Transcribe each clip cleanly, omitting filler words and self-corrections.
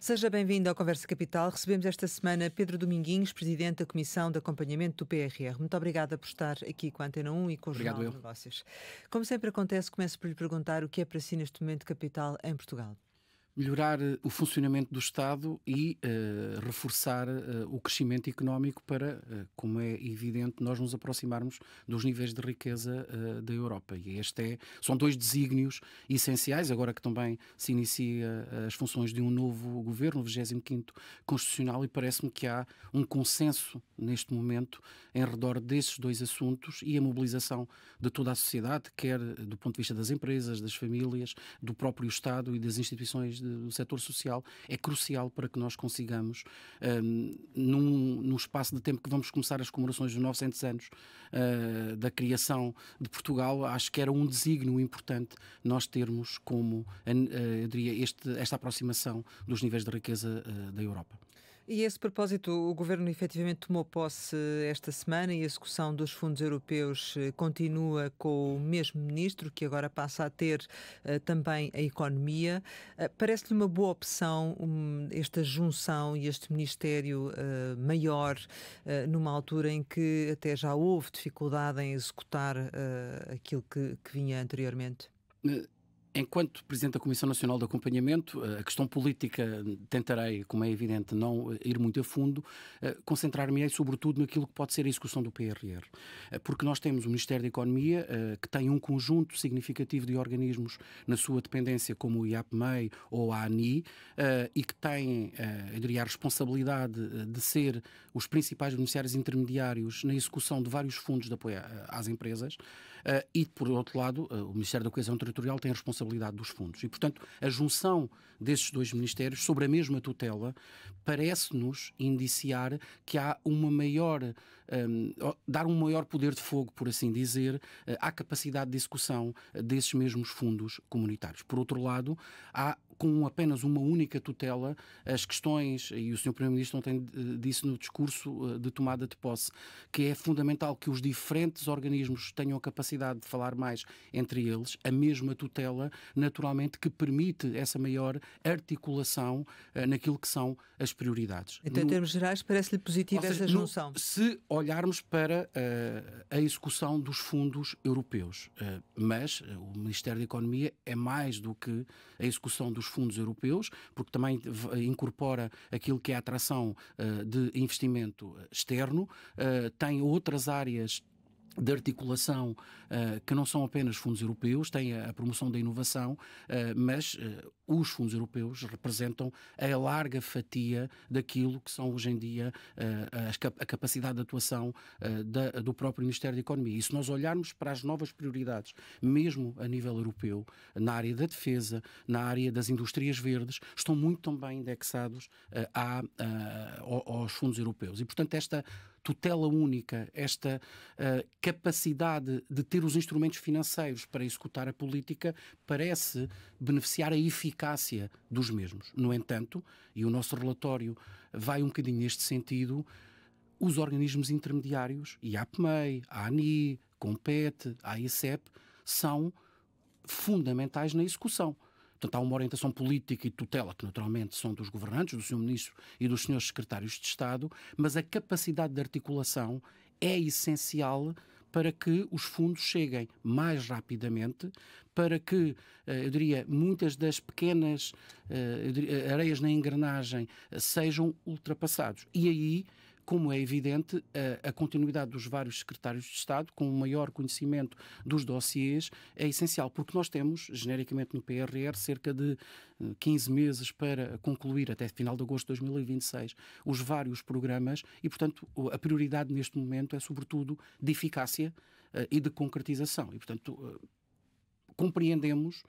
Seja bem-vindo ao Conversa Capital. Recebemos esta semana Pedro Dominguinhos, Presidente da Comissão de Acompanhamento do PRR. Muito obrigada por estar aqui com a Antena 1 e com o Jornal de Negócios. Como sempre acontece, começo por lhe perguntar o que é para si neste momento capital em Portugal. Melhorar o funcionamento do Estado e reforçar o crescimento económico para, como é evidente, nós nos aproximarmos dos níveis de riqueza da Europa. E são dois desígnios essenciais, agora que também se inicia as funções de um novo governo, o 25º Constitucional, e parece-me que há um consenso neste momento em redor desses dois assuntos e a mobilização de toda a sociedade, quer do ponto de vista das empresas, das famílias, do próprio Estado e das instituições do setor social, é crucial para que nós consigamos, num espaço de tempo que vamos começar as comemorações dos 900 anos da criação de Portugal, acho que era um desígnio importante nós termos como, eu diria, esta aproximação dos níveis de riqueza da Europa. E a esse propósito, o Governo efetivamente tomou posse esta semana e a execução dos fundos europeus continua com o mesmo Ministro, que agora passa a ter também a Economia. Parece-lhe uma boa opção esta junção e este Ministério maior, numa altura em que até já houve dificuldade em executar aquilo que vinha anteriormente? Enquanto Presidente da Comissão Nacional de Acompanhamento, a questão política tentarei, como é evidente, não ir muito a fundo, concentrar-me sobretudo naquilo que pode ser a execução do PRR. Porque nós temos o Ministério da Economia, que tem um conjunto significativo de organismos na sua dependência, como o IAPMEI ou a ANI, e que tem, eu diria, a responsabilidade de ser os principais beneficiários intermediários na execução de vários fundos de apoio às empresas, e, por outro lado, o Ministério da Coesão Territorial tem a responsabilidade dos fundos. E, portanto, a junção desses dois ministérios sobre a mesma tutela parece-nos indiciar que há uma maior, dar um maior poder de fogo, por assim dizer, à capacidade de execução desses mesmos fundos comunitários. Por outro lado, há com apenas uma única tutela, as questões, e o Sr. Primeiro-Ministro ontem disse no discurso de tomada de posse, que é fundamental que os diferentes organismos tenham a capacidade de falar mais entre eles, a mesma tutela, naturalmente, que permite essa maior articulação naquilo que são as prioridades. Então, em termos gerais, parece-lhe positiva essa junção? Se olharmos para a execução dos fundos europeus, mas o Ministério da Economia é mais do que a execução dos fundos europeus, porque também incorpora aquilo que é a atração de investimento externo, tem outras áreas de articulação que não são apenas fundos europeus, tem a promoção da inovação, mas os fundos europeus representam a larga fatia daquilo que são hoje em dia a capacidade de atuação do próprio Ministério da Economia. E se nós olharmos para as novas prioridades, mesmo a nível europeu, na área da defesa, na área das indústrias verdes, estão muito também indexados aos fundos europeus. E, portanto, esta tutela única, esta capacidade de ter os instrumentos financeiros para executar a política parece beneficiar a eficácia dos mesmos. No entanto, e o nosso relatório vai um bocadinho neste sentido, os organismos intermediários, a IAPMEI, a ANI, Compete, a AICEP, são fundamentais na execução. Portanto, há uma orientação política e tutela, que naturalmente são dos governantes, do Sr. Ministro e dos Srs. Secretários de Estado, mas a capacidade de articulação é essencial para que os fundos cheguem mais rapidamente, para que, eu diria, muitas das pequenas areias na engrenagem sejam ultrapassados. E aí, como é evidente, a continuidade dos vários secretários de Estado, com um maior conhecimento dos dossiês, é essencial, porque nós temos, genericamente no PRR, cerca de 15 meses para concluir, até final de agosto de 2026, os vários programas e, portanto, a prioridade neste momento é, sobretudo, de eficácia e de concretização. E, portanto, compreendemos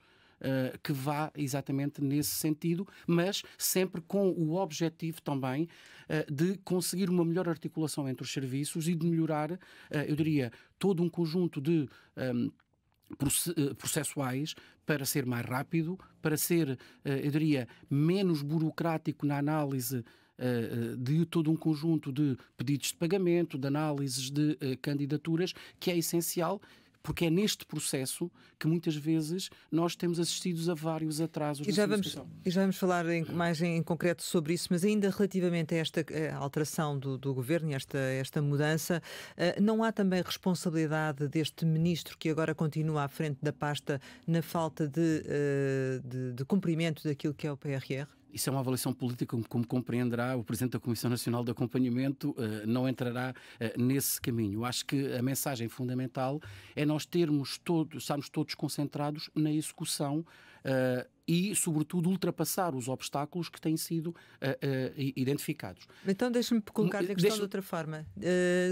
que vá exatamente nesse sentido, mas sempre com o objetivo também de conseguir uma melhor articulação entre os serviços e de melhorar, eu diria, todo um conjunto de processuais para ser mais rápido, para ser, eu diria, menos burocrático na análise de todo um conjunto de pedidos de pagamento, de análises de candidaturas, que é essencial. porque é neste processo que muitas vezes nós temos assistido a vários atrasos. E já vamos falar mais em concreto sobre isso, mas ainda relativamente a esta alteração do governo e esta mudança, não há também responsabilidade deste ministro que agora continua à frente da pasta na falta de cumprimento daquilo que é o PRR? Isso é uma avaliação política, como compreenderá, o Presidente da Comissão Nacional de Acompanhamento não entrará nesse caminho. Acho que a mensagem fundamental é nós estarmos todos concentrados na execução e, sobretudo, ultrapassar os obstáculos que têm sido identificados. Então, deixa-me colocar-lhe a questão de outra forma.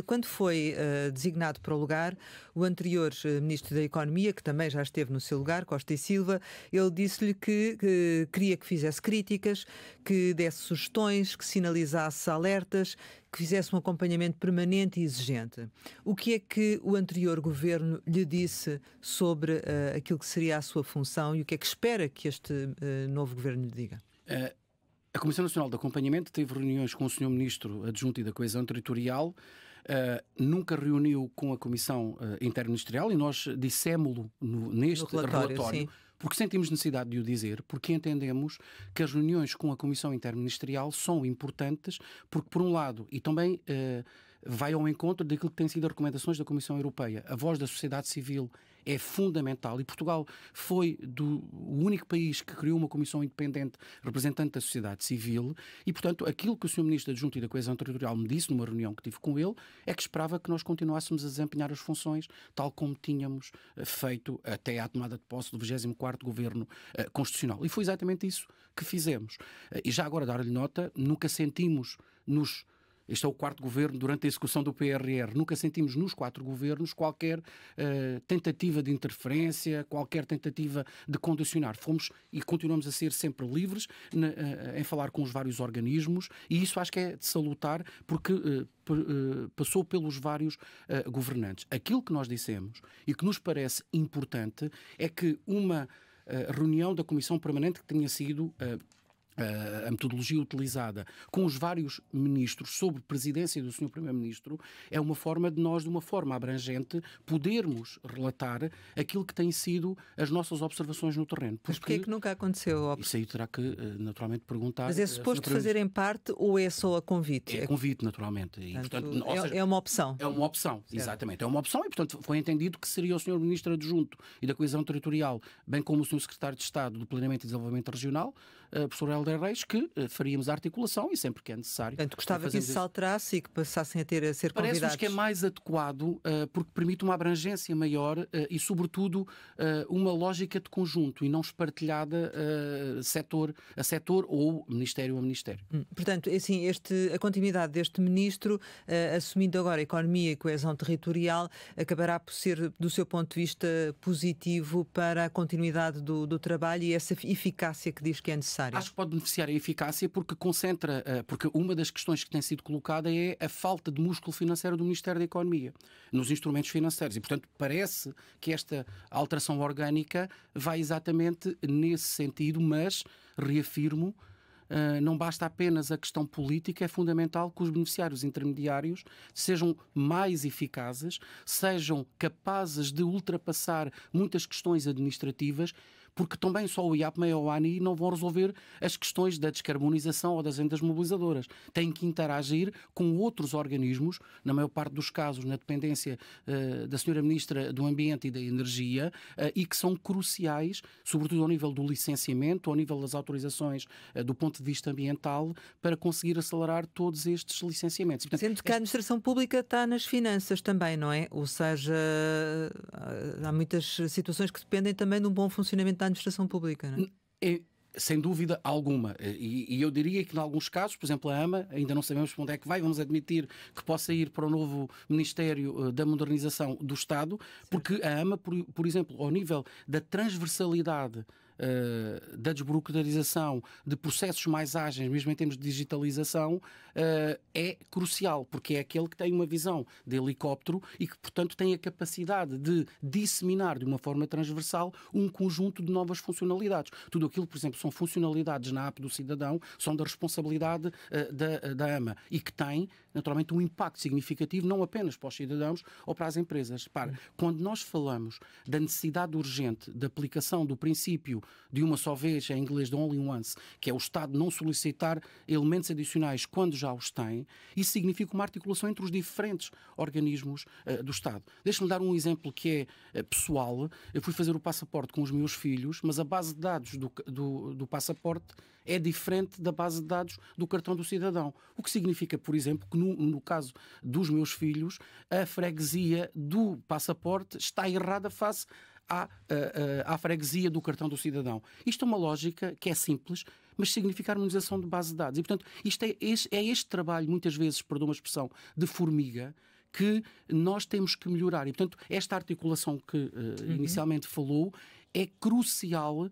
Quando foi designado para o lugar, o anterior Ministro da Economia, que também já esteve no seu lugar, Costa e Silva, ele disse-lhe que queria que fizesse críticas, que desse sugestões, que sinalizasse alertas, que fizesse um acompanhamento permanente e exigente. O que é que o anterior governo lhe disse sobre aquilo que seria a sua função e o que é que espera que este novo governo lhe diga? A Comissão Nacional de Acompanhamento teve reuniões com o Sr. Ministro Adjunto e da Coesão Territorial, nunca reuniu com a Comissão Interministerial e nós dissemos-lo neste relatório porque sentimos necessidade de o dizer, porque entendemos que as reuniões com a Comissão Interministerial são importantes, porque, por um lado, e também vai ao encontro daquilo que têm sido as recomendações da Comissão Europeia, a voz da sociedade civil é fundamental e Portugal foi o único país que criou uma comissão independente representante da sociedade civil e, portanto, aquilo que o Sr. Ministro Adjunto e da Coesão Territorial me disse numa reunião que tive com ele é que esperava que nós continuássemos a desempenhar as funções tal como tínhamos feito até à tomada de posse do 24º Governo Constitucional. E foi exatamente isso que fizemos. E já agora dar-lhe nota, nunca sentimos este é o 4º governo durante a execução do PRR. Nunca sentimos nos 4 governos qualquer tentativa de interferência, qualquer tentativa de condicionar. Fomos e continuamos a ser sempre livres em falar com os vários organismos e isso acho que é de salutar porque passou pelos vários governantes. Aquilo que nós dissemos e que nos parece importante é que uma reunião da Comissão Permanente que tenha sido a metodologia utilizada com os vários ministros sob presidência do Sr. Primeiro-Ministro é uma forma de nós, de uma forma abrangente, podermos relatar aquilo que têm sido as nossas observações no terreno. Mas porquê é que nunca aconteceu? Isso aí terá que, naturalmente, perguntar. Mas é suposto fazer em parte ou é só a convite? É convite, naturalmente. E, portanto, é uma opção. É uma opção, exatamente. É uma opção e, portanto, foi entendido que seria o Sr. Ministro Adjunto e da Coesão Territorial, bem como o Sr. Secretário de Estado do Planeamento e Desenvolvimento Regional, professor Helder Reis, que faríamos a articulação e sempre que é necessário. Portanto, gostava que isso se alterasse e que passassem a ser convidados. Parece-nos que é mais adequado porque permite uma abrangência maior e, sobretudo, uma lógica de conjunto e não espartilhada setor a setor ou ministério a ministério. Portanto, assim, a continuidade deste ministro, assumindo agora a economia e coesão territorial, acabará por ser, do seu ponto de vista, positivo para a continuidade do trabalho e essa eficácia que diz que é necessária. Acho que pode beneficiar a eficácia porque concentra, porque uma das questões que tem sido colocada é a falta de músculo financeiro do Ministério da Economia nos instrumentos financeiros e, portanto, parece que esta alteração orgânica vai exatamente nesse sentido, mas, reafirmo, não basta apenas a questão política, é fundamental que os beneficiários intermediários sejam mais eficazes, sejam capazes de ultrapassar muitas questões administrativas, porque também só o IAPME ou o ANI não vão resolver as questões da descarbonização ou das rendas mobilizadoras. Têm que interagir com outros organismos, na maior parte dos casos na dependência da Sra. Ministra do Ambiente e da Energia, e que são cruciais, sobretudo ao nível do licenciamento, ao nível das autorizações do ponto de vista ambiental, para conseguir acelerar todos estes licenciamentos. Portanto, sendo que a administração pública está nas finanças também, não é? Ou seja, há muitas situações que dependem também de um bom funcionamento da administração pública, não é? Sem dúvida alguma. E eu diria que, em alguns casos, por exemplo, a AMA, ainda não sabemos para onde é que vai, vamos admitir que possa ir para o novo Ministério da Modernização do Estado, porque a AMA, por exemplo, ao nível da transversalidade da desburocratização, de processos mais ágeis, mesmo em termos de digitalização, é crucial, porque é aquele que tem uma visão de helicóptero e que, portanto, tem a capacidade de disseminar de uma forma transversal um conjunto de novas funcionalidades. Tudo aquilo, por exemplo, são funcionalidades na app do cidadão, são da responsabilidade da AMA e que tem naturalmente, um impacto significativo, não apenas para os cidadãos ou para as empresas. Repare, quando nós falamos da necessidade urgente da aplicação do princípio de uma só vez, em inglês de only once, que é o Estado não solicitar elementos adicionais quando já os tem, isso significa uma articulação entre os diferentes organismos do Estado. Deixe-me dar um exemplo que é pessoal. Eu fui fazer o passaporte com os meus filhos, mas a base de dados do passaporte é diferente da base de dados do cartão do cidadão. O que significa, por exemplo, que no caso dos meus filhos, a freguesia do passaporte está errada face à freguesia do cartão do cidadão. Isto é uma lógica que é simples, mas significa harmonização de base de dados. E, portanto, isto é este trabalho, muitas vezes, perdão uma expressão, de formiga, que nós temos que melhorar. E, portanto, esta articulação que inicialmente falou é crucial,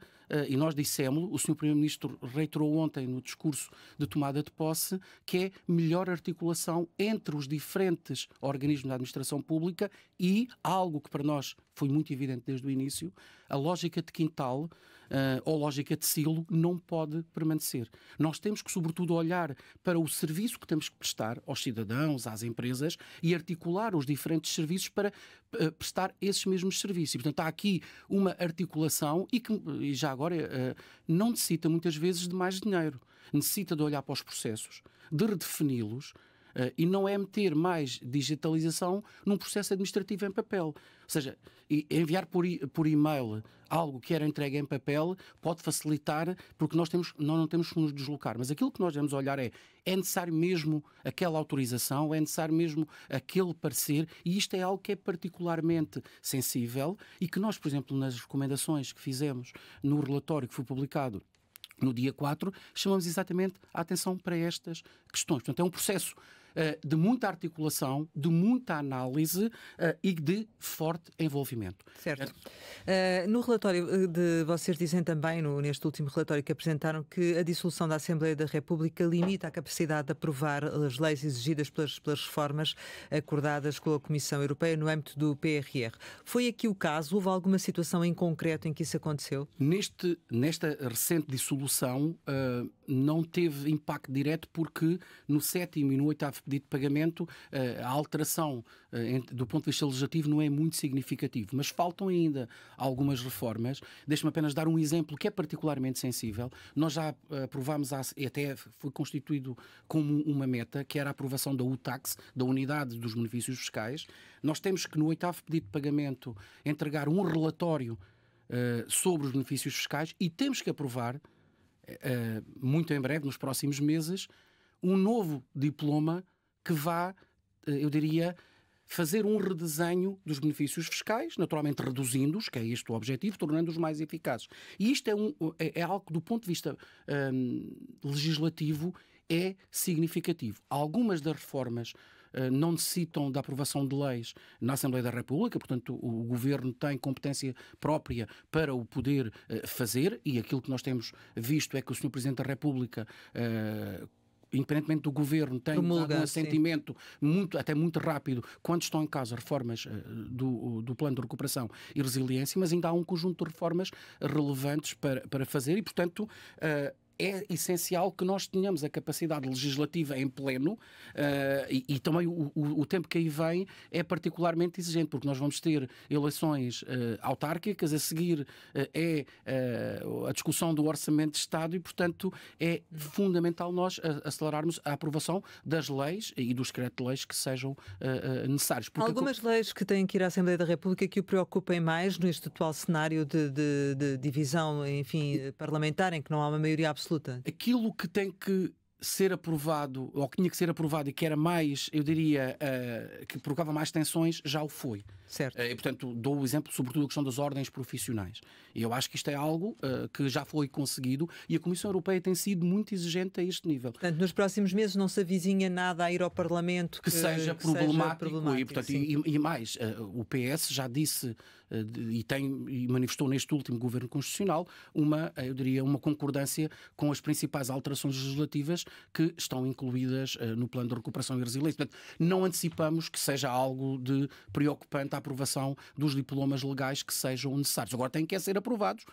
e nós dissemos, o Sr. Primeiro-Ministro reiterou ontem no discurso de tomada de posse, que é melhor articulação entre os diferentes organismos da administração pública e algo que para nós foi muito evidente desde o início, a lógica de quintal ou lógica de silo não pode permanecer. Nós temos que, sobretudo, olhar para o serviço que temos que prestar aos cidadãos, às empresas e articular os diferentes serviços para prestar esses mesmos serviços. E, portanto, há aqui uma articulação e já agora não necessita muitas vezes de mais dinheiro. Necessita de olhar para os processos, de redefini-los, e não é meter mais digitalização num processo administrativo em papel. Ou seja, enviar por e-mail algo que era entregue em papel pode facilitar, porque nós não temos que nos deslocar. Mas aquilo que nós devemos olhar é necessário mesmo aquela autorização, é necessário mesmo aquele parecer, e isto é algo que é particularmente sensível e que nós, por exemplo, nas recomendações que fizemos no relatório que foi publicado no dia 4, chamamos exatamente a atenção para estas questões. Portanto, é um processo de muita articulação, de muita análise e de forte envolvimento. Certo. No relatório de vocês dizem também, neste último relatório que apresentaram, que a dissolução da Assembleia da República limita a capacidade de aprovar as leis exigidas pelas reformas acordadas com a Comissão Europeia no âmbito do PRR. Foi aqui o caso? Houve alguma situação em concreto em que isso aconteceu? Nesta recente dissolução não teve impacto direto porque no 7º e no 8º pedido de pagamento a alteração do ponto de vista legislativo não é muito significativo, mas faltam ainda algumas reformas. Deixe-me apenas dar um exemplo que é particularmente sensível. Nós já aprovámos, e até foi constituído como uma meta, que era a aprovação da UTAX, da Unidade dos Benefícios Fiscais. Nós temos que no 8º pedido de pagamento entregar um relatório sobre os benefícios fiscais e temos que aprovar muito em breve, nos próximos meses, um novo diploma que vá, eu diria, fazer um redesenho dos benefícios fiscais, naturalmente reduzindo-os, que é este o objetivo, tornando-os mais eficazes. E isto é algo que, do ponto de vista legislativo, é significativo. Algumas das reformas não necessitam da aprovação de leis na Assembleia da República, portanto o Governo tem competência própria para o poder fazer, e aquilo que nós temos visto é que o Sr. Presidente da República, independentemente do Governo, tem dado um assentimento até muito rápido quando estão em causa reformas do Plano de Recuperação e Resiliência, mas ainda há um conjunto de reformas relevantes para fazer e, portanto, é essencial que nós tenhamos a capacidade legislativa em pleno e também o tempo que aí vem é particularmente exigente, porque nós vamos ter eleições autárquicas, a seguir a discussão do Orçamento de Estado e, portanto, é fundamental nós acelerarmos a aprovação das leis e dos decretos-leis que sejam necessários. Há algumas leis que têm que ir à Assembleia da República que o preocupem mais neste atual cenário de divisão, enfim, parlamentar, em que não há uma maioria absoluta? Aquilo que tem que ser aprovado, ou que tinha que ser aprovado e que era mais, eu diria, que provocava mais tensões, já o foi. Certo. E, portanto, dou o exemplo, sobretudo, a questão das ordens profissionais. E eu acho que isto é algo que já foi conseguido e a Comissão Europeia tem sido muito exigente a este nível. Portanto, nos próximos meses não se avizinha nada a ir ao Parlamento que seja problemático. E, portanto, e mais, o PS já disse e manifestou neste último Governo Constitucional eu diria, uma concordância com as principais alterações legislativas que estão incluídas no Plano de Recuperação e Resiliência. Portanto, não antecipamos que seja algo de preocupante à aprovação dos diplomas legais que sejam necessários. Agora têm que ser aprovados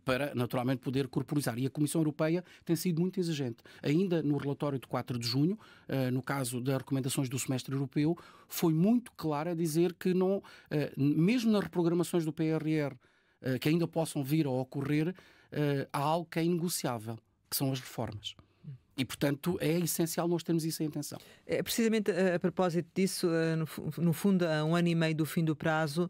para, naturalmente, poder corporizar. E a Comissão Europeia tem sido muito exigente. Ainda no relatório de 4 de junho, no caso das recomendações do semestre europeu, foi muito clara a dizer que não, mesmo nas reprogramações do PRR, que ainda possam vir a ocorrer, há algo que é inegociável, que são as reformas. E, portanto, é essencial nós termos isso em atenção. É precisamente a propósito disso, no fundo, a 1 ano e meio do fim do prazo,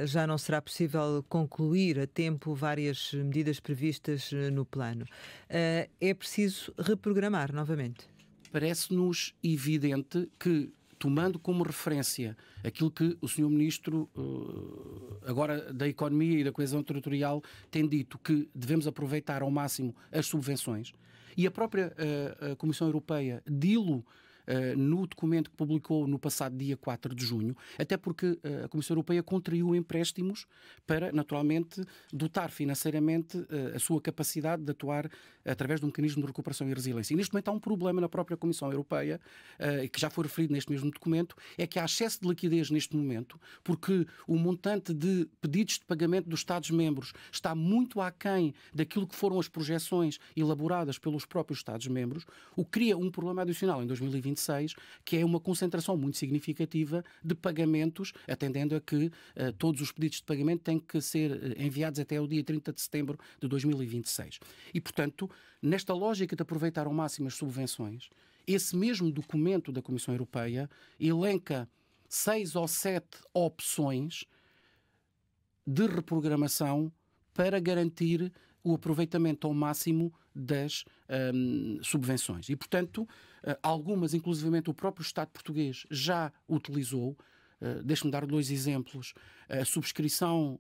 já não será possível concluir a tempo várias medidas previstas no plano. É preciso reprogramar novamente? Parece-nos evidente que, tomando como referência aquilo que o Sr. Ministro, agora da Economia e da Coesão Territorial, tem dito, que devemos aproveitar ao máximo as subvenções, e a própria Comissão Europeia dilo no documento que publicou no passado dia 4 de junho, até porque a Comissão Europeia contraiu empréstimos para, naturalmente, dotar financeiramente a sua capacidade de atuar através de um mecanismo de recuperação e resiliência. E neste momento há um problema na própria Comissão Europeia, que já foi referido neste mesmo documento, é que há excesso de liquidez neste momento, porque o montante de pedidos de pagamento dos Estados-membros está muito aquém daquilo que foram as projeções elaboradas pelos próprios Estados-membros, o que cria um problema adicional em 2026, que é uma concentração muito significativa de pagamentos, atendendo a que todos os pedidos de pagamento têm que ser enviados até o dia 30 de setembro de 2026. E, portanto, nesta lógica de aproveitar ao máximo as subvenções, esse mesmo documento da Comissão Europeia elenca 6 ou 7 opções de reprogramação para garantir o aproveitamento ao máximo das subvenções. E, portanto, algumas, inclusivamente o próprio Estado português, já utilizou. Deixe-me dar 2 exemplos. A subscrição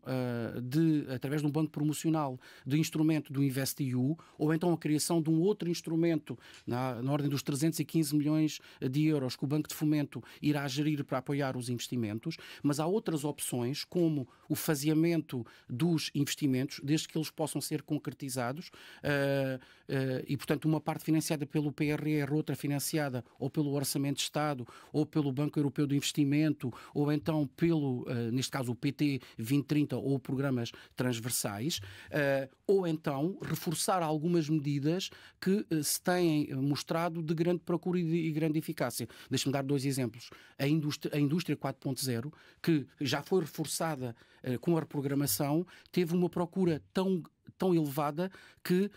através de um banco promocional de instrumento do InvestEU, ou então a criação de um outro instrumento na ordem dos 315 milhões de euros que o Banco de Fomento irá gerir para apoiar os investimentos, mas há outras opções, como o faseamento dos investimentos, desde que eles possam ser concretizados, e, portanto, uma parte financiada pelo PRR, outra financiada ou pelo Orçamento de Estado, ou pelo Banco Europeu de Investimento, ou então pelo, neste caso, o PT 2030 ou programas transversais, ou então reforçar algumas medidas que se têm mostrado de grande procura e grande eficácia. Deixe-me dar 2 exemplos. A indústria 4.0, que já foi reforçada com a reprogramação, teve uma procura tão elevada que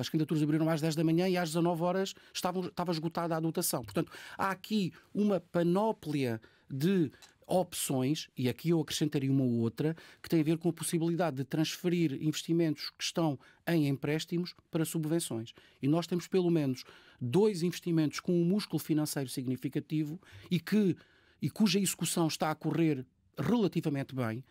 as candidaturas abriram às 10 da manhã e às 19 horas estava esgotada a dotação. Portanto, há aqui uma panóplia de opções, e aqui eu acrescentaria uma outra, que tem a ver com a possibilidade de transferir investimentos que estão em empréstimos para subvenções. E nós temos pelo menos 2 investimentos com um músculo financeiro significativo e cuja execução está a correr relativamente bem,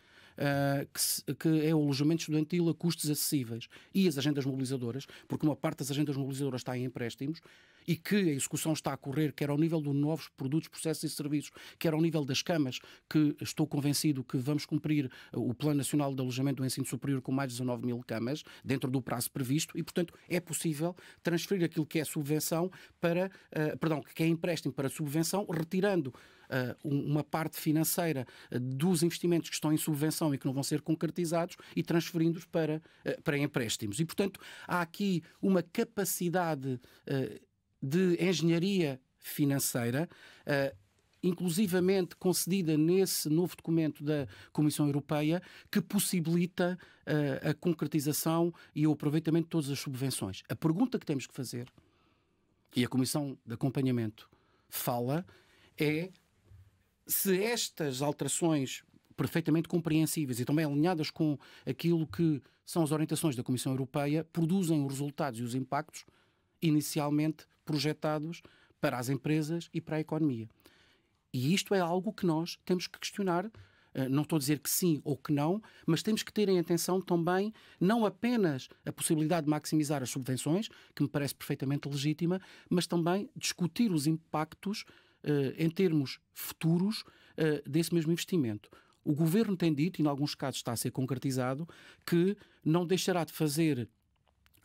que é o alojamento estudantil a custos acessíveis e as agendas mobilizadoras, porque uma parte das agendas mobilizadoras está em empréstimos, e que a execução está a correr, quer ao nível dos novos produtos, processos e serviços, quer ao nível das camas, que estou convencido que vamos cumprir o Plano Nacional de Alojamento do Ensino Superior com mais de 19 mil camas, dentro do prazo previsto, e, portanto, é possível transferir aquilo que é subvenção que é empréstimo para subvenção, retirando uma parte financeira dos investimentos que estão em subvenção e que não vão ser concretizados e transferindo-os para empréstimos. E, portanto, há aqui uma capacidade de engenharia financeira, inclusivamente concedida nesse novo documento da Comissão Europeia, que possibilita a concretização e o aproveitamento de todas as subvenções. A pergunta que temos que fazer, e a Comissão de Acompanhamento fala, é se estas alterações perfeitamente compreensíveis e também alinhadas com aquilo que são as orientações da Comissão Europeia produzem os resultados e os impactos inicialmente projetados para as empresas e para a economia. E isto é algo que nós temos que questionar. Não estou a dizer que sim ou que não, mas temos que ter em atenção também não apenas a possibilidade de maximizar as subvenções, que me parece perfeitamente legítima, mas também discutir os impactos em termos futuros desse mesmo investimento. O Governo tem dito, e em alguns casos está a ser concretizado, que não deixará de fazer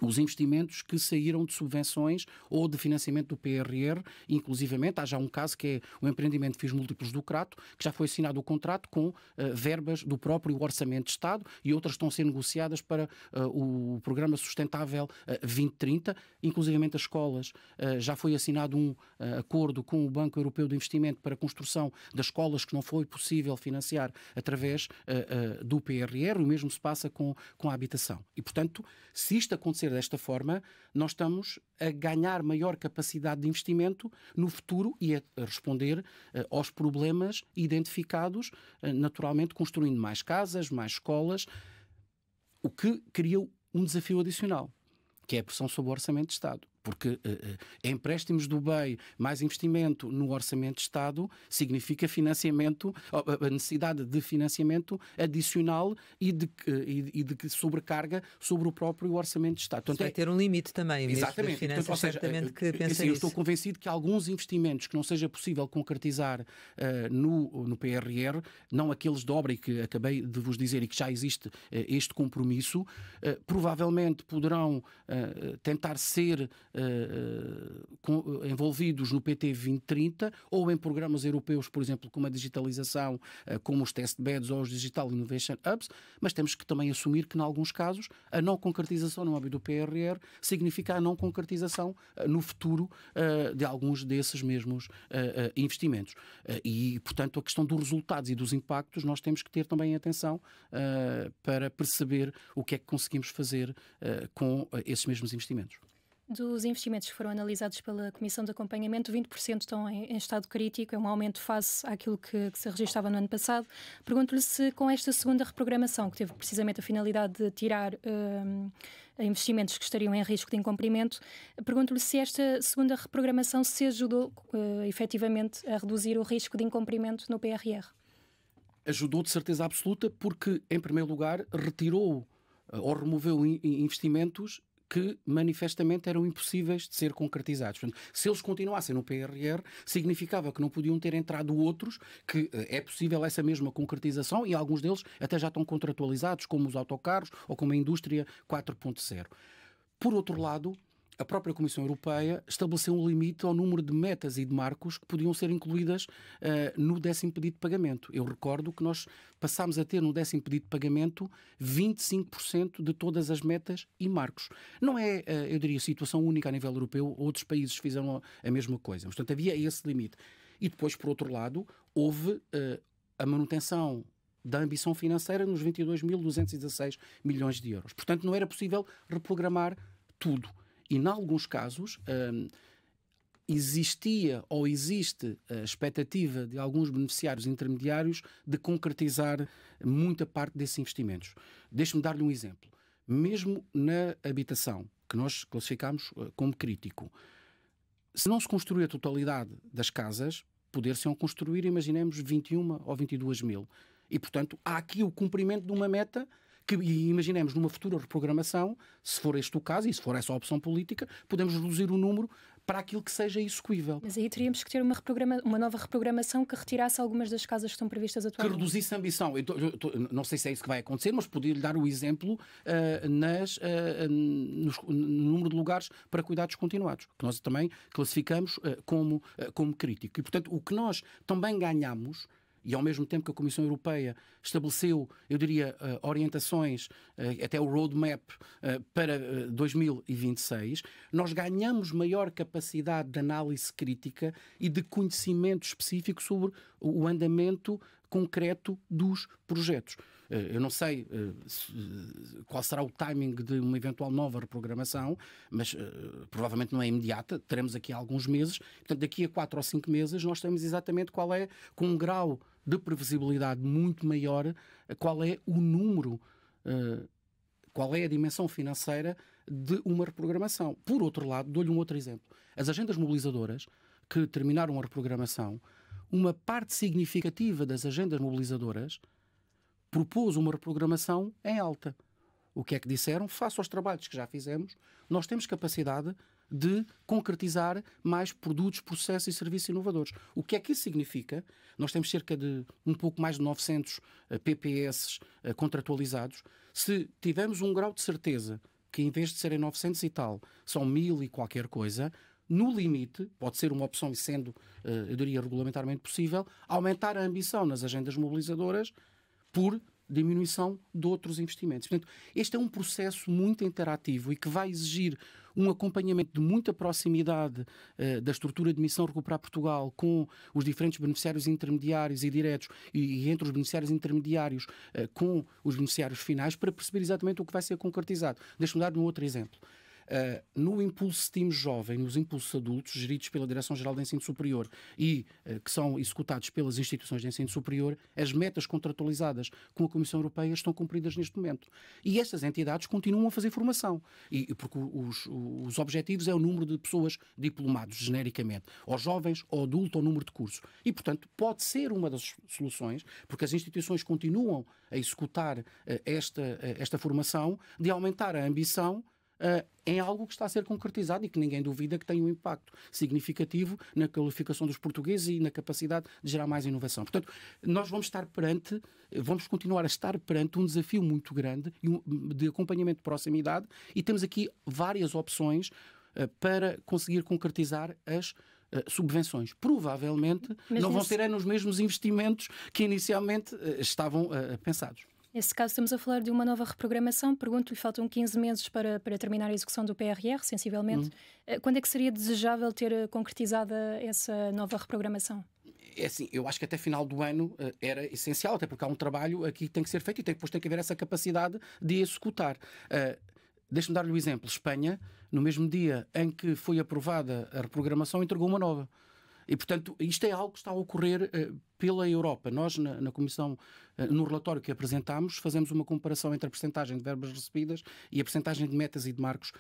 os investimentos que saíram de subvenções ou de financiamento do PRR, inclusivamente, há já um caso que é o empreendimento Fios Múltiplos do Crato, que já foi assinado o contrato com verbas do próprio Orçamento de Estado, e outras estão a ser negociadas para o Programa Sustentável 2030, inclusivamente as escolas. Já foi assinado um acordo com o Banco Europeu de Investimento para a construção das escolas que não foi possível financiar através do PRR, o mesmo se passa com a habitação. E, portanto, se isto acontecer desta forma, nós estamos a ganhar maior capacidade de investimento no futuro e a responder aos problemas identificados, naturalmente construindo mais casas, mais escolas, o que cria um desafio adicional, que é a pressão sobre o Orçamento de Estado. Porque empréstimos do BEI mais investimento no Orçamento de Estado significa financiamento, a necessidade de financiamento adicional e de sobrecarga sobre o próprio Orçamento de Estado. Portanto, vai ter um limite também. Exatamente. Finanças, ou seja, certamente que pensa eu estou convencido que alguns investimentos que não seja possível concretizar no PRR, não aqueles de obra e que acabei de vos dizer e que já existe este compromisso, provavelmente poderão tentar ser envolvidos no PT 2030 ou em programas europeus, por exemplo, como a digitalização, como os test beds ou os Digital Innovation Hubs, mas temos que também assumir que, em alguns casos, a não concretização no âmbito do PRR significa a não concretização no futuro de alguns desses mesmos investimentos. E, portanto, a questão dos resultados e dos impactos, nós temos que ter também atenção para perceber o que é que conseguimos fazer com esses mesmos investimentos. Dos investimentos que foram analisados pela Comissão de Acompanhamento, 20% estão em estado crítico, é um aumento face àquilo que se registrava no ano passado. Pergunto-lhe se com esta segunda reprogramação, que teve precisamente a finalidade de tirar investimentos que estariam em risco de incumprimento, pergunto-lhe se esta segunda reprogramação se ajudou efetivamente a reduzir o risco de incumprimento no PRR. Ajudou de certeza absoluta porque, em primeiro lugar, retirou ou removeu investimentos que manifestamente eram impossíveis de ser concretizados. Portanto, se eles continuassem no PRR, significava que não podiam ter entrado outros, que é possível essa mesma concretização e alguns deles até já estão contratualizados, como os autocarros ou como a indústria 4.0. Por outro lado, a própria Comissão Europeia estabeleceu um limite ao número de metas e de marcos que podiam ser incluídas no 10º pedido de pagamento. Eu recordo que nós passámos a ter no 10º pedido de pagamento 25% de todas as metas e marcos. Não é, eu diria, situação única a nível europeu, outros países fizeram a mesma coisa. Portanto, havia esse limite. E depois, por outro lado, houve a manutenção da ambição financeira nos 22.216 milhões de euros. Portanto, não era possível reprogramar tudo. E, em alguns casos, existia ou existe a expectativa de alguns beneficiários intermediários de concretizar muita parte desses investimentos. Deixe-me dar-lhe um exemplo. Mesmo na habitação, que nós classificamos como crítico, se não se construir a totalidade das casas, poder-se-ão construir, imaginemos, 21 ou 22 mil. E, portanto, há aqui o cumprimento de uma meta que, imaginemos, numa futura reprogramação, se for este o caso e se for essa a opção política, podemos reduzir o número para aquilo que seja execuível. Mas aí teríamos que ter uma nova reprogramação que retirasse algumas das casas que estão previstas atualmente. Que reduzisse a ambição. Não sei se é isso que vai acontecer, mas podia-lhe dar o exemplo no número de lugares para cuidados continuados, que nós também classificamos como crítico. E, portanto, o que nós também ganhamos, e ao mesmo tempo que a Comissão Europeia estabeleceu, eu diria, orientações, até o roadmap para 2026, nós ganhamos maior capacidade de análise crítica e de conhecimento específico sobre o andamento concreto dos projetos. Eu não sei qual será o timing de uma eventual nova reprogramação, mas provavelmente não é imediata, teremos aqui alguns meses. Portanto, daqui a 4 ou 5 meses nós temos exatamente qual é, com um grau de previsibilidade muito maior, qual é o número, qual é a dimensão financeira de uma reprogramação. Por outro lado, dou-lhe um outro exemplo. As agendas mobilizadoras que terminaram a reprogramação, uma parte significativa das agendas mobilizadoras propôs uma reprogramação em alta. O que é que disseram? Face aos trabalhos que já fizemos, nós temos capacidade de concretizar mais produtos, processos e serviços inovadores. O que é que isso significa? Nós temos cerca de um pouco mais de 900 PPS contratualizados. Se tivermos um grau de certeza que em vez de serem 900 e tal, são 1000 e qualquer coisa, no limite, pode ser uma opção e sendo, eu diria, regulamentarmente possível, aumentar a ambição nas agendas mobilizadoras por diminuição de outros investimentos. Portanto, este é um processo muito interativo e que vai exigir um acompanhamento de muita proximidade da estrutura de Missão Recuperar Portugal com os diferentes beneficiários intermediários e diretos e entre os beneficiários intermediários com os beneficiários finais para perceber exatamente o que vai ser concretizado. Deixe-me dar um outro exemplo. No Impulso STEAM Jovem, nos Impulsos Adultos, geridos pela Direção-Geral de Ensino Superior e que são executados pelas instituições de ensino superior, as metas contratualizadas com a Comissão Europeia estão cumpridas neste momento. E estas entidades continuam a fazer formação, porque os objetivos é o número de pessoas diplomados, genericamente, ou jovens, ou adulto, ou número de cursos. E, portanto, pode ser uma das soluções, porque as instituições continuam a executar esta formação, de aumentar a ambição em algo que está a ser concretizado e que ninguém duvida que tem um impacto significativo na qualificação dos portugueses e na capacidade de gerar mais inovação. Portanto, nós vamos continuar a estar perante um desafio muito grande de acompanhamento de proximidade e temos aqui várias opções para conseguir concretizar as subvenções. Provavelmente não vão ser nos mesmos investimentos que inicialmente estavam pensados. Nesse caso, estamos a falar de uma nova reprogramação. Pergunto-lhe, faltam 15 meses para terminar a execução do PRR, sensivelmente. Quando é que seria desejável ter concretizada essa nova reprogramação? É assim, eu acho que até final do ano era essencial, até porque há um trabalho aqui que tem que ser feito e depois tem que haver essa capacidade de executar. Deixe-me dar-lhe um exemplo. Espanha, no mesmo dia em que foi aprovada a reprogramação, entregou uma nova. E, portanto, isto é algo que está a ocorrer pela Europa. Nós, na Comissão, no relatório que apresentámos, fazemos uma comparação entre a percentagem de verbas recebidas e a percentagem de metas e de marcos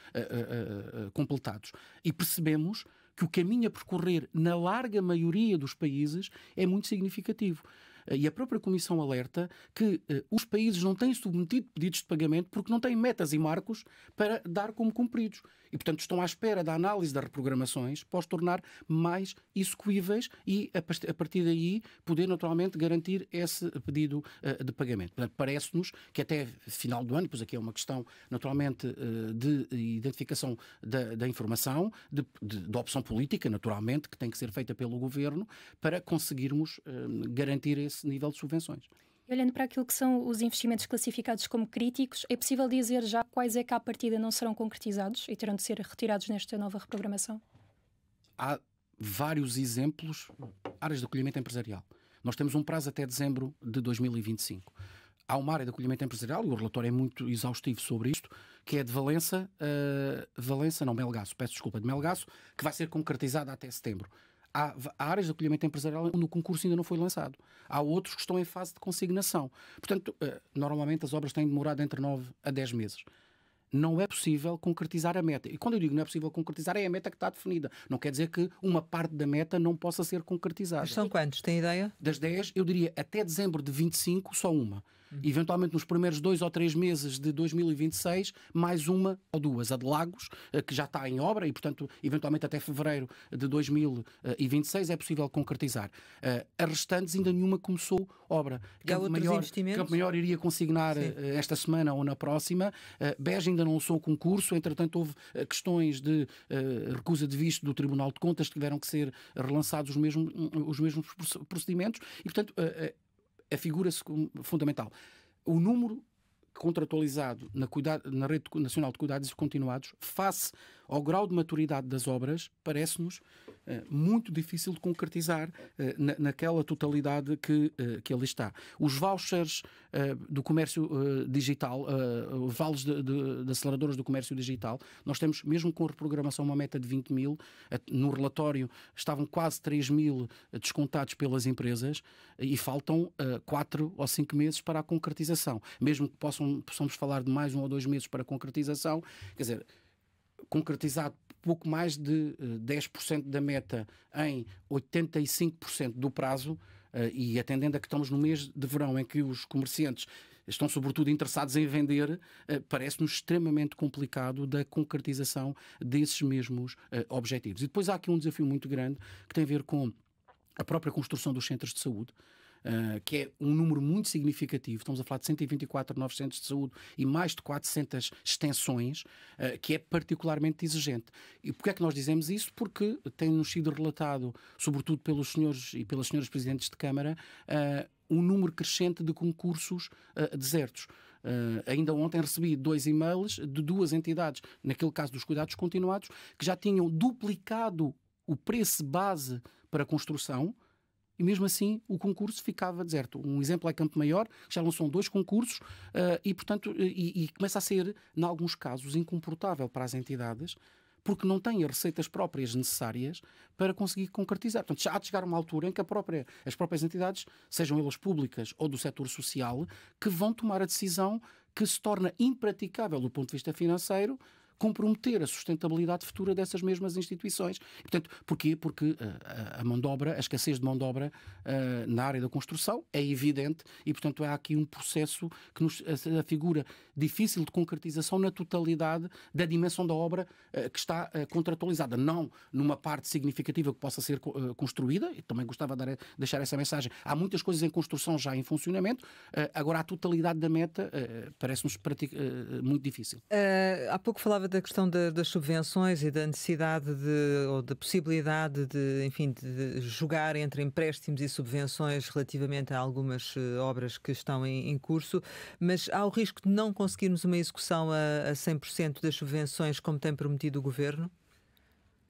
completados. E percebemos que o caminho a percorrer na larga maioria dos países é muito significativo. E a própria Comissão alerta que os países não têm submetido pedidos de pagamento porque não têm metas e marcos para dar como cumpridos. E, portanto, estão à espera da análise das reprogramações para os tornar mais execuíveis e, a partir daí, poder naturalmente garantir esse pedido de pagamento. Portanto, parece-nos que até final do ano, pois aqui é uma questão naturalmente de identificação da informação, de opção política, naturalmente, que tem que ser feita pelo Governo para conseguirmos garantir esse nível de subvenções. Olhando para aquilo que são os investimentos classificados como críticos, é possível dizer já quais é que à partida não serão concretizados e terão de ser retirados nesta nova reprogramação? Há vários exemplos. Áreas de acolhimento empresarial. Nós temos um prazo até dezembro de 2025. Há uma área de acolhimento empresarial, e o relatório é muito exaustivo sobre isto, que é de Melgaço, que vai ser concretizada até setembro. Há áreas de acolhimento empresarial onde o concurso ainda não foi lançado. Há outros que estão em fase de consignação. Portanto, normalmente as obras têm demorado entre 9 a 10 meses. Não é possível concretizar a meta. E quando eu digo não é possível concretizar, é a meta que está definida. Não quer dizer que uma parte da meta não possa ser concretizada. Mas são quantos? Tem ideia? Das 10, eu diria até dezembro de 25, só uma. Eventualmente nos primeiros 2 ou 3 meses de 2026, mais uma ou duas. A de Lagos, que já está em obra e, portanto, eventualmente até fevereiro de 2026 é possível concretizar. As restantes ainda nenhuma começou obra. Campo Maior iria consignar esta semana ou na próxima. Beja ainda não lançou o concurso, entretanto houve questões de recusa de visto do Tribunal de Contas que tiveram que ser relançados os mesmos procedimentos e, portanto, afigura-se fundamental. O número contratualizado na Rede Nacional de Cuidados Continuados, face ao grau de maturidade das obras, parece-nos muito difícil de concretizar naquela totalidade que ali está. Os vouchers do comércio digital, vales de aceleradoras do comércio digital, nós temos, mesmo com a reprogramação, uma meta de 20 mil. No relatório estavam quase 3 mil descontados pelas empresas e faltam 4 ou 5 meses para a concretização. Mesmo que possamos falar de mais 1 ou 2 meses para a concretização, quer dizer, concretizado pouco mais de 10% da meta em 85% do prazo, e atendendo a que estamos no mês de verão em que os comerciantes estão sobretudo interessados em vender, parece-nos extremamente complicado da concretização desses mesmos objetivos. E depois há aqui um desafio muito grande que tem a ver com a própria construção dos centros de saúde. que é um número muito significativo, estamos a falar de 124 novos centros de saúde e mais de 400 extensões, que é particularmente exigente. E porquê é que nós dizemos isso? Porque tem-nos sido relatado, sobretudo pelos senhores e pelas senhoras presidentes de Câmara, um número crescente de concursos desertos. Ainda ontem recebi 2 e-mails de 2 entidades, naquele caso dos cuidados continuados, que já tinham duplicado o preço base para a construção e mesmo assim o concurso ficava deserto. Um exemplo é Campo Maior, que já lançou 2 concursos e, portanto, começa a ser, em alguns casos, incomportável para as entidades, porque não têm as receitas próprias necessárias para conseguir concretizar. Portanto, já há de chegar uma altura em que as próprias entidades, sejam elas públicas ou do setor social, que vão tomar a decisão que se torna impraticável do ponto de vista financeiro comprometer a sustentabilidade futura dessas mesmas instituições. E, portanto, porquê? Porque a mão de obra, a escassez de mão de obra na área da construção é evidente e, portanto, há aqui um processo que nos afigura difícil de concretização na totalidade da dimensão da obra que está contratualizada. Não numa parte significativa que possa ser construída, e também gostava de deixar essa mensagem. Há muitas coisas em construção já em funcionamento, agora a totalidade da meta parece-nos muito difícil. Há pouco falava da questão das subvenções e da necessidade ou da possibilidade de jogar entre empréstimos e subvenções relativamente a algumas obras que estão em curso, mas há o risco de não conseguirmos uma execução a 100% das subvenções como tem prometido o Governo?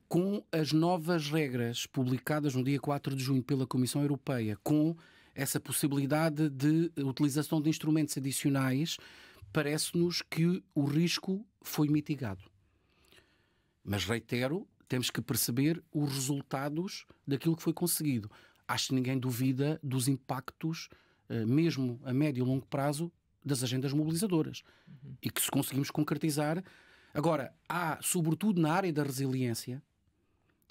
Com as novas regras publicadas no dia 4 de junho pela Comissão Europeia, com essa possibilidade de utilização de instrumentos adicionais, parece-nos que o risco foi mitigado. Mas, reitero, temos que perceber os resultados daquilo que foi conseguido. Acho que ninguém duvida dos impactos, mesmo a médio e longo prazo, das agendas mobilizadoras. E que se conseguimos concretizar. Agora, há, sobretudo na área da resiliência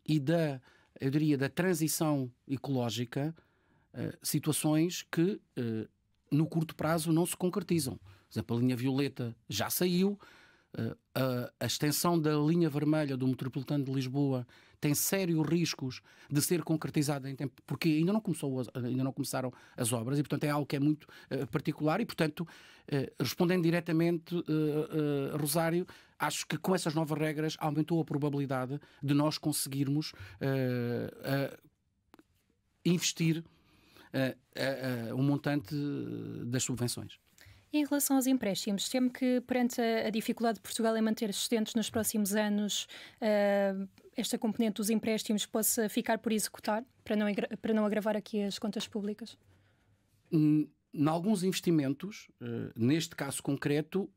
e da transição ecológica, situações que no curto prazo não se concretizam. Por exemplo, a linha violeta já saiu, a extensão da linha vermelha do Metropolitano de Lisboa tem sérios riscos de ser concretizada em tempo, porque ainda não começaram as obras e, portanto, é algo que é muito particular e, portanto, respondendo diretamente, Rosário, acho que com essas novas regras aumentou a probabilidade de nós conseguirmos investir um montante das subvenções. Em relação aos empréstimos, temo que, perante a dificuldade de Portugal em manter existentes nos próximos anos, esta componente dos empréstimos possa ficar por executar, para não agravar aqui as contas públicas? Em alguns investimentos, neste caso concreto,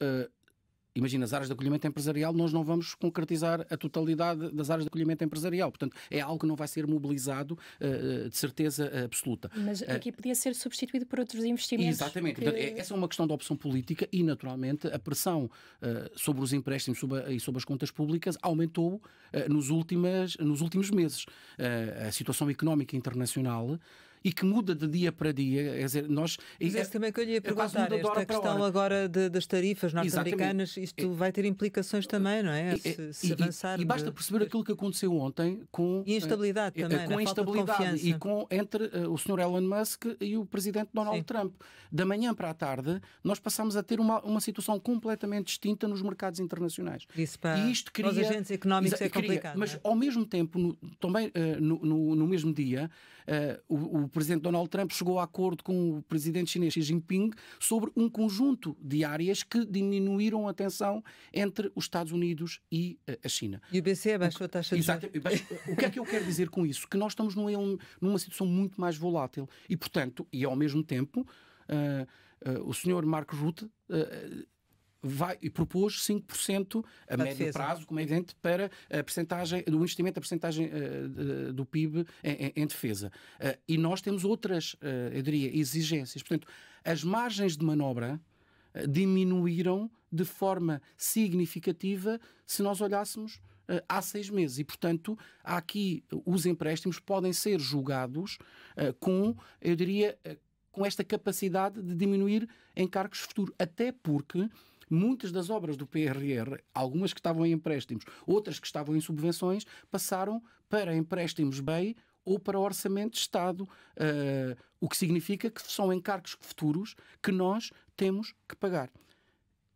imagina, as áreas de acolhimento empresarial, nós não vamos concretizar a totalidade das áreas de acolhimento empresarial. Portanto, é algo que não vai ser mobilizado de certeza absoluta. Mas aqui podia ser substituído por outros investimentos. Exatamente. Portanto, essa é uma questão de opção política e, naturalmente, a pressão sobre os empréstimos e sobre as contas públicas aumentou nos últimos meses. A situação económica internacional e que muda de dia para dia. Quer dizer, Mas esse também que eu lhe ia perguntar, esta questão agora das tarifas norte-americanas, isto vai ter implicações também, não é? Se avançar. E basta perceber aquilo que aconteceu ontem com a instabilidade também, com a instabilidade e entre o Sr. Elon Musk e o Presidente Donald Trump. Da manhã para a tarde, nós passamos a ter uma situação completamente distinta nos mercados internacionais. Isso para os agentes económicos é complicado. Mas, ao mesmo tempo, também no mesmo dia, o Presidente Donald Trump chegou a acordo com o Presidente chinês Xi Jinping sobre um conjunto de áreas que diminuíram a tensão entre os Estados Unidos e a China. E o BCE baixou a taxa de juros. O que é que eu quero dizer com isso? Que nós estamos numa situação muito mais volátil e, portanto, e ao mesmo tempo, o Sr. Mark Rutte propôs 5% a médio prazo, como é evidente, para a percentagem do investimento, a percentagem do PIB em defesa. E nós temos outras, eu diria, exigências. Portanto, as margens de manobra diminuíram de forma significativa se nós olhássemos há 6 meses. E, portanto, há aqui os empréstimos podem ser julgados com, eu diria, com esta capacidade de diminuir encargos futuros. Até porque muitas das obras do PRR, algumas que estavam em empréstimos, outras que estavam em subvenções, passaram para empréstimos BEI ou para orçamento de Estado, o que significa que são encargos futuros que nós temos que pagar.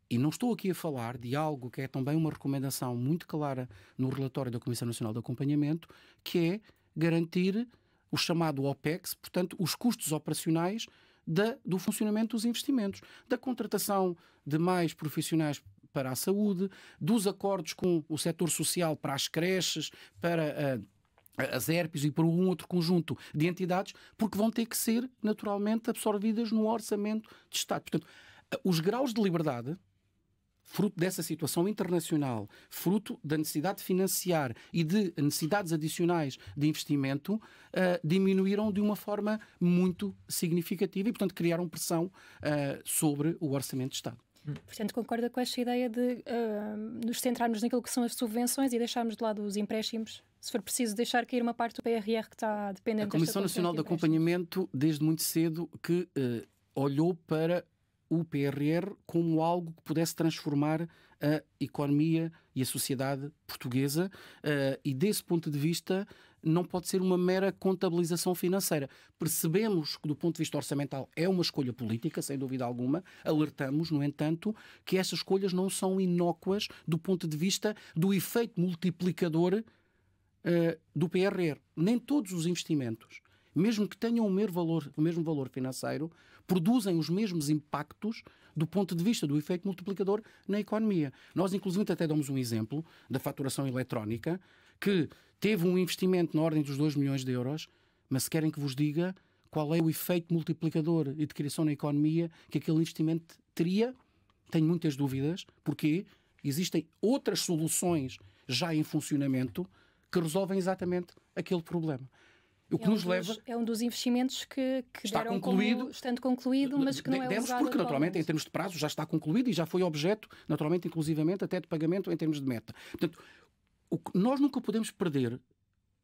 E não estou aqui a falar de algo que é também uma recomendação muito clara no relatório da Comissão Nacional de Acompanhamento, que é garantir o chamado OPEX, portanto, os custos operacionais do funcionamento dos investimentos, da contratação de mais profissionais para a saúde, dos acordos com o setor social para as creches, para as ERPs e para um outro conjunto de entidades, porque vão ter que ser naturalmente absorvidas no orçamento de Estado. Portanto, os graus de liberdade, fruto dessa situação internacional, fruto da necessidade de financiar e de necessidades adicionais de investimento, diminuíram de uma forma muito significativa e, portanto, criaram pressão sobre o Orçamento de Estado. Portanto, concorda com esta ideia de nos centrarmos naquilo que são as subvenções e deixarmos de lado os empréstimos, se for preciso deixar cair uma parte do PRR que está dependente desta Comissão Nacional de Acompanhamento, desde muito cedo, que olhou para o PRR como algo que pudesse transformar a economia e a sociedade portuguesa e, desse ponto de vista, não pode ser uma mera contabilização financeira. Percebemos que, do ponto de vista orçamental, é uma escolha política, sem dúvida alguma. Alertamos, no entanto, que essas escolhas não são inócuas do ponto de vista do efeito multiplicador do PRR. Nem todos os investimentos, mesmo que tenham o mesmo valor financeiro, produzem os mesmos impactos do ponto de vista do efeito multiplicador na economia. Nós, inclusive, até damos um exemplo da faturação eletrónica, que teve um investimento na ordem dos 2 milhões de euros, mas se querem que vos diga qual é o efeito multiplicador e de criação na economia que aquele investimento teria, tenho muitas dúvidas, porque existem outras soluções já em funcionamento que resolvem exatamente aquele problema. O que nos leva... É um dos investimentos que está deram concluído, estando concluído, mas que não é usado porque, naturalmente, em termos de prazo, já está concluído e já foi objeto, naturalmente, inclusivamente, até de pagamento em termos de meta. Portanto, nós nunca podemos perder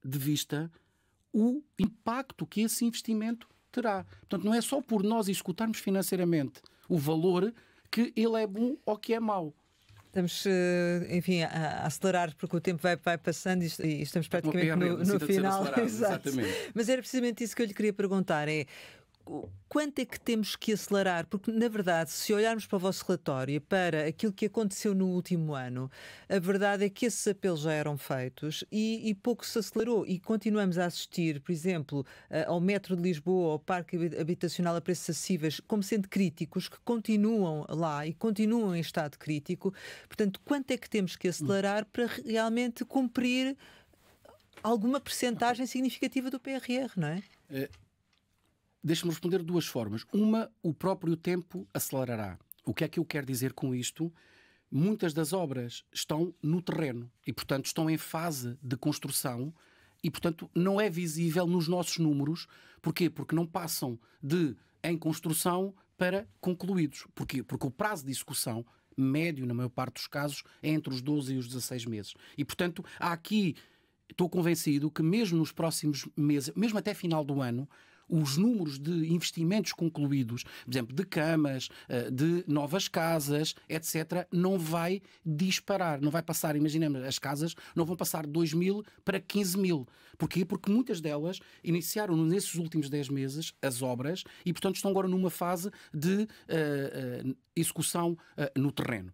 de vista o impacto que esse investimento terá. Portanto, não é só por nós executarmos financeiramente o valor que ele é bom ou que é mau. Estamos, enfim, a acelerar porque o tempo vai passando e estamos praticamente no final. Exatamente. Mas era precisamente isso que eu lhe queria perguntar, quanto é que temos que acelerar? Porque, na verdade, se olharmos para o vosso relatório e para aquilo que aconteceu no último ano, a verdade é que esses apelos já eram feitos e pouco se acelerou. E continuamos a assistir, por exemplo, ao Metro de Lisboa, ao Parque Habitacional a preços acessíveis, como sendo críticos, que continuam lá e continuam em estado crítico. Portanto, quanto é que temos que acelerar para realmente cumprir alguma percentagem significativa do PRR, não é? Deixa-me responder de duas formas. Uma, o próprio tempo acelerará. O que é que eu quero dizer com isto? Muitas das obras estão no terreno e, portanto, estão em fase de construção e, portanto, não é visível nos nossos números. Porquê? Porque não passam de em construção para concluídos. Porquê? Porque o prazo de execução médio, na maior parte dos casos, é entre os 12 e os 16 meses. E, portanto, há aqui, estou convencido que mesmo nos próximos meses, mesmo até final do ano, os números de investimentos concluídos, por exemplo, de camas, de novas casas, etc., não vai disparar, não vai passar, imaginemos, as casas não vão passar de 2.000 para 15.000. Porquê? Porque muitas delas iniciaram nesses últimos 10 meses as obras e, portanto, estão agora numa fase de execução no terreno.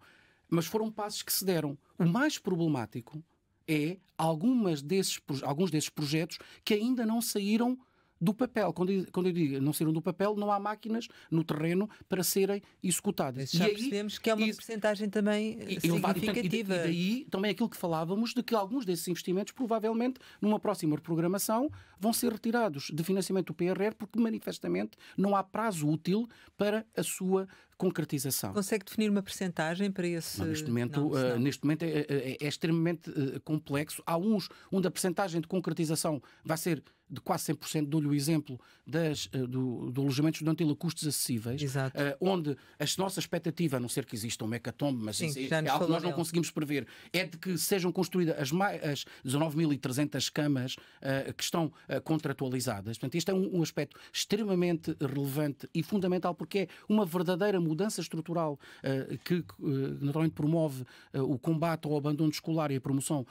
Mas foram passos que se deram. O mais problemático é alguns desses projetos que ainda não saíram do papel. Quando eu digo não saíram do papel, não há máquinas no terreno para serem executadas. Já percebemos que é uma percentagem também significativa. E daí também aquilo que falávamos de que alguns desses investimentos provavelmente numa próxima reprogramação vão ser retirados de financiamento do PRR porque manifestamente não há prazo útil para a sua concretização. Consegue definir uma percentagem para esse... Neste momento é extremamente complexo. Há onde a percentagem de concretização vai ser de quase 100%. Dou-lhe o exemplo do alojamento estudantil a custos acessíveis, onde a nossa expectativa, a não ser que exista um mecatombe, mas sim, é algo que nós não conseguimos prever, é de que sejam construídas as 19.300 camas que estão contratualizadas. Portanto, este é um aspecto extremamente relevante e fundamental porque é uma verdadeira mudança estrutural que naturalmente promove o combate ao abandono escolar e a promoção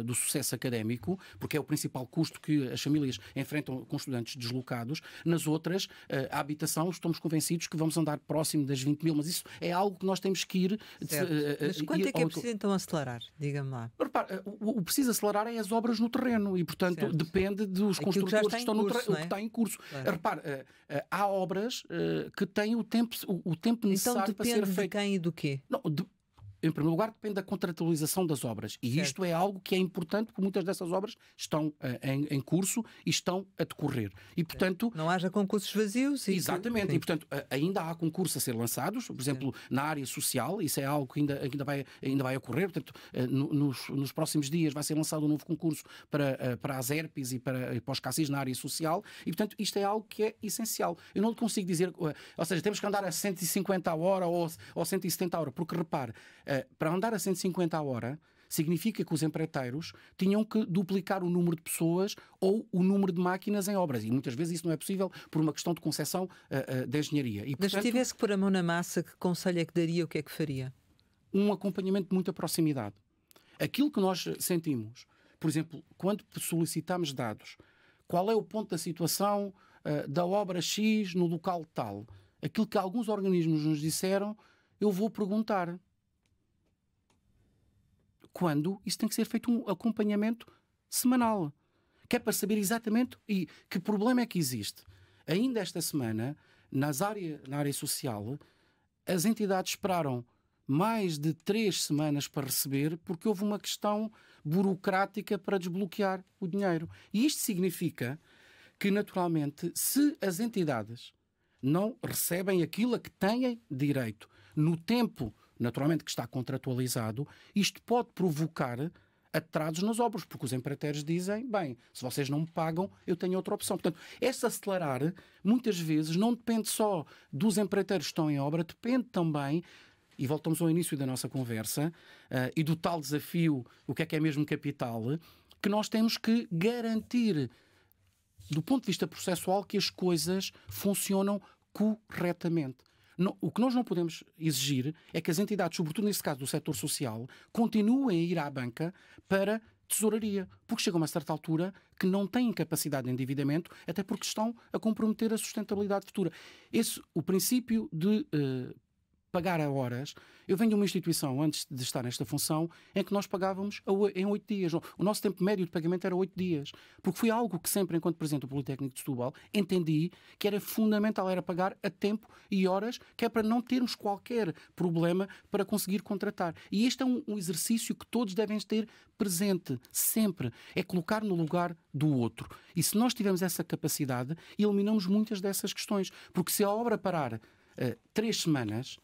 do sucesso académico, porque é o principal custo que as famílias enfrentam com estudantes deslocados. Nas outras, a habitação, estamos convencidos que vamos andar próximo das 20 mil, mas isso é algo que nós temos que ir... Mas quanto é que é preciso então acelerar? Diga-me lá. Repare, o preciso acelerar é as obras no terreno e, portanto, depende dos construtores que estão no terreno, o que está em curso. Claro. Repare, há obras que têm o tempo necessário então, para ser feito. Então depende de quem e do quê? Não, em primeiro lugar, depende da contratualização das obras. E isto é algo que é importante, porque muitas dessas obras estão em curso e estão a decorrer. E, portanto... Não haja concursos vazios. Exatamente. E, portanto, ainda há concursos a ser lançados, por exemplo, na área social. Isso é algo que ainda vai ocorrer. Portanto, nos próximos dias vai ser lançado um novo concurso para as ERPs e para os CACIs na área social. E, portanto, isto é algo que é essencial. Eu não lhe consigo dizer... Ou seja, temos que andar a 150 a hora ou 170 a hora. Porque, repare... para andar a 150 a hora, significa que os empreiteiros tinham que duplicar o número de pessoas ou o número de máquinas em obras. E muitas vezes isso não é possível por uma questão de concessão da engenharia. E, portanto, mas se tivesse que pôr a mão na massa, que conselho é que daria? O que é que faria? Um acompanhamento de muita proximidade. Aquilo que nós sentimos, por exemplo, quando solicitamos dados, qual é o ponto da situação da obra X no local tal? Aquilo que alguns organismos nos disseram, eu vou perguntar. Quando isso tem que ser feito um acompanhamento semanal, que é para saber exatamente e que problema é que existe. Ainda esta semana, na área social, as entidades esperaram mais de 3 semanas para receber, porque houve uma questão burocrática para desbloquear o dinheiro. E isto significa que, naturalmente, se as entidades não recebem aquilo a que têm direito no tempo naturalmente que está contratualizado, isto pode provocar atrasos nas obras, porque os empreiteiros dizem, bem, se vocês não me pagam, eu tenho outra opção. Portanto, esse acelerar, muitas vezes, não depende só dos empreiteiros que estão em obra, depende também, e voltamos ao início da nossa conversa, e do tal desafio, o que é mesmo capital, que nós temos que garantir, do ponto de vista processual, que as coisas funcionam corretamente. O que nós não podemos exigir é que as entidades, sobretudo nesse caso do setor social, continuem a ir à banca para tesouraria, porque chegam a uma certa altura que não têm capacidade de endividamento, até porque estão a comprometer a sustentabilidade futura. O princípio de pagar a horas. Eu venho de uma instituição, antes de estar nesta função, em que nós pagávamos em 8 dias. O nosso tempo médio de pagamento era 8 dias. Porque foi algo que sempre, enquanto Presidente do Politécnico de Setúbal, entendi que era fundamental, era pagar a tempo e horas, que é para não termos qualquer problema para conseguir contratar. E este é um exercício que todos devem ter presente, sempre. É colocar no lugar do outro. E se nós tivermos essa capacidade, eliminamos muitas dessas questões. Porque se a obra parar 3 semanas...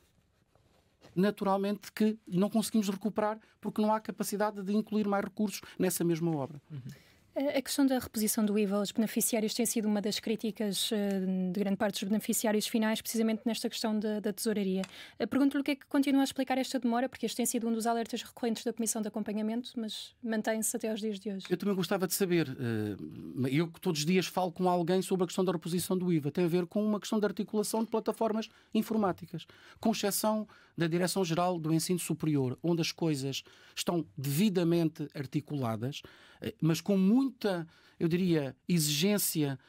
naturalmente que não conseguimos recuperar porque não há capacidade de incluir mais recursos nessa mesma obra. A questão da reposição do IVA aos beneficiários tem sido uma das críticas de grande parte dos beneficiários finais, precisamente nesta questão da tesouraria. Pergunto-lhe o que é que continua a explicar esta demora, porque este tem sido um dos alertas recorrentes da Comissão de Acompanhamento, mas mantém-se até aos dias de hoje. Eu também gostava de saber, eu que todos os dias falo com alguém sobre a questão da reposição do IVA, tem a ver com uma questão de articulação de plataformas informáticas, com exceção da Direção-Geral do Ensino Superior, onde as coisas estão devidamente articuladas, mas com muita, eu diria, exigência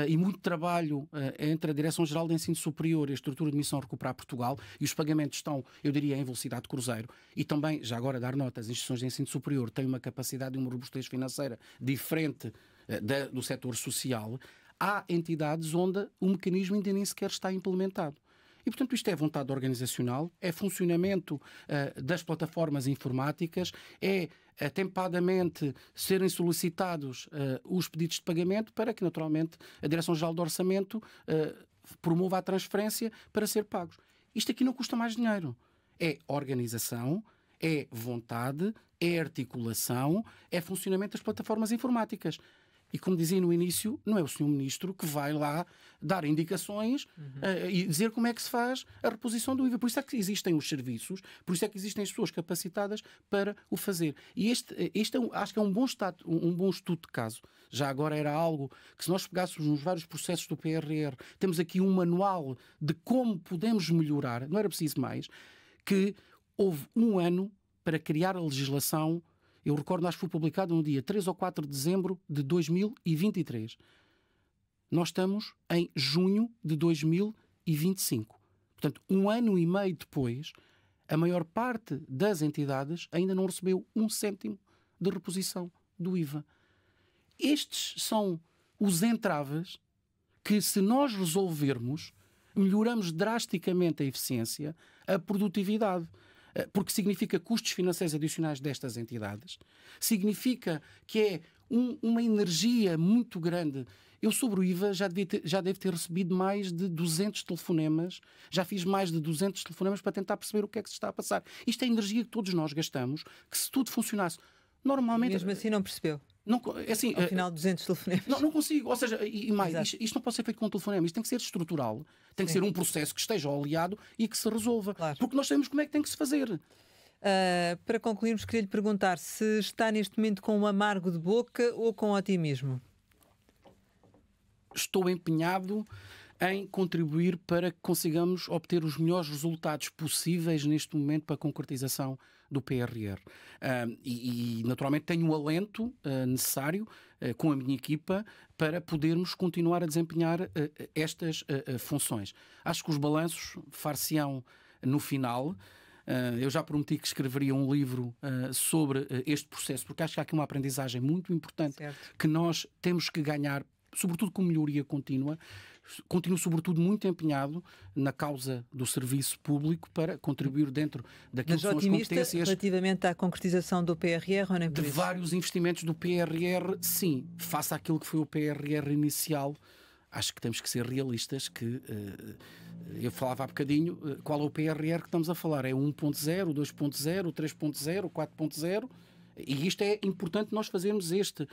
e muito trabalho entre a Direção-Geral de Ensino Superior e a Estrutura de Missão Recuperar Portugal, e os pagamentos estão, eu diria, em velocidade de cruzeiro. E também, já agora dar nota, as instituições de ensino superior têm uma capacidade e uma robustez financeira diferente do setor social. Há entidades onde o mecanismo ainda nem sequer está implementado. E, portanto, isto é vontade organizacional, é funcionamento das plataformas informáticas, é atempadamente serem solicitados os pedidos de pagamento para que, naturalmente, a Direção-Geral do Orçamento promova a transferência para ser pagos. Isto aqui não custa mais dinheiro. É organização, é vontade, é articulação, é funcionamento das plataformas informáticas. E como dizia no início, não é o Sr. Ministro que vai lá dar indicações e dizer como é que se faz a reposição do IVA. Por isso é que existem os serviços, por isso é que existem as pessoas capacitadas para o fazer. E este acho que é um bom estudo de caso. Já agora era algo que, se nós pegássemos nos vários processos do PRR, temos aqui um manual de como podemos melhorar, não era preciso mais, que houve um ano para criar a legislação. Eu recordo, acho que foi publicado no dia 3 ou 4 de dezembro de 2023. Nós estamos em junho de 2025. Portanto, um ano e meio depois, a maior parte das entidades ainda não recebeu 1 cêntimo de reposição do IVA. Estes são os entraves que, se nós resolvermos, melhoramos drasticamente a eficiência, a produtividade. Porque significa custos financeiros adicionais destas entidades, significa que é uma energia muito grande. Eu, sobre o IVA, já devo ter recebido mais de 200 telefonemas, já fiz mais de 200 telefonemas para tentar perceber o que é que se está a passar. Isto é energia que todos nós gastamos, que se tudo funcionasse normalmente... E mesmo assim não percebeu? Não, assim, ao final, 200 telefonemas. Não consigo. Ou seja, e mais, isto não pode ser feito com um telefonema. Isto tem que ser estrutural. Tem que ser um processo que esteja oleado e que se resolva. Claro. Porque nós sabemos como é que tem que se fazer. Para concluirmos, queria lhe perguntar se está neste momento com um amargo de boca ou com otimismo. Estou empenhado em contribuir para que consigamos obter os melhores resultados possíveis neste momento para a concretização do PRR. E naturalmente tenho o alento necessário com a minha equipa para podermos continuar a desempenhar estas funções. Acho que os balanços far-se-ão no final. Eu já prometi que escreveria um livro sobre este processo, porque acho que há aqui uma aprendizagem muito importante, certo, que nós temos que ganhar, sobretudo com melhoria contínua. Continuo, sobretudo, muito empenhado na causa do serviço público para contribuir dentro daquilo que são as competências. Relativamente à concretização do PRR ou nem por isso? De vários investimentos do PRR, sim. Face àquilo que foi o PRR inicial, acho que temos que ser realistas, que eu falava há bocadinho, qual é o PRR que estamos a falar? É 1.0, 2.0, 3.0, 4.0? E isto é importante nós fazermos este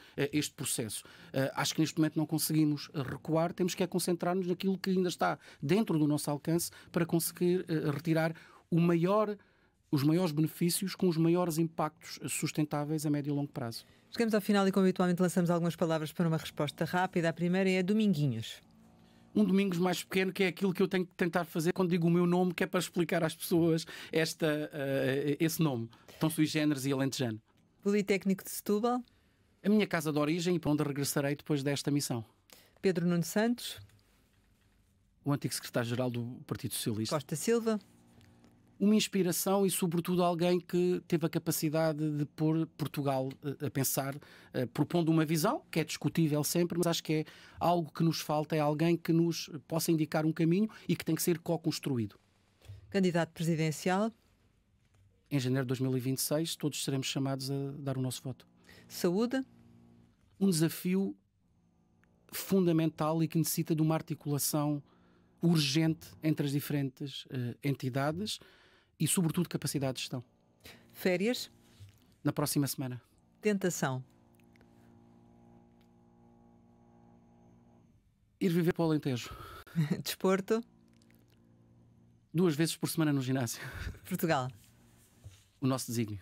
processo. Acho que neste momento não conseguimos recuar, temos que concentrar-nos naquilo que ainda está dentro do nosso alcance para conseguir retirar os maiores benefícios com os maiores impactos sustentáveis a médio e longo prazo. Chegamos ao final e, como habitualmente, lançamos algumas palavras para uma resposta rápida. A primeira é Dominguinhos. Um Domingos mais pequeno, que é aquilo que eu tenho que tentar fazer quando digo o meu nome, que é para explicar às pessoas esse nome, tão sui generis e alentejano. Politécnico de Setúbal. A minha casa de origem e para onde regressarei depois desta missão. Pedro Nuno Santos. O antigo secretário-geral do Partido Socialista. Costa Silva. Uma inspiração e, sobretudo, alguém que teve a capacidade de pôr Portugal a pensar, propondo uma visão, que é discutível sempre, mas acho que é algo que nos falta, é alguém que nos possa indicar um caminho e que tem que ser co-construído. Candidato presidencial. Em janeiro de 2026, todos seremos chamados a dar o nosso voto. Saúde. Um desafio fundamental e que necessita de uma articulação urgente entre as diferentes entidades e, sobretudo, capacidade de gestão. Férias. Na próxima semana. Tentação. Ir viver para o Alentejo. Desporto. 2 vezes por semana no ginásio. Portugal. O nosso desígnio.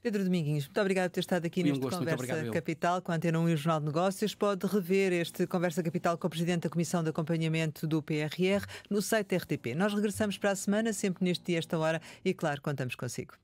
Pedro Dominguinhos, muito obrigado por ter estado aqui neste Conversa Capital com a Antena 1 e o Jornal de Negócios. Pode rever este Conversa Capital com o Presidente da Comissão de Acompanhamento do PRR no site da RTP. Nós regressamos para a semana, sempre neste dia, esta hora, e claro, contamos consigo.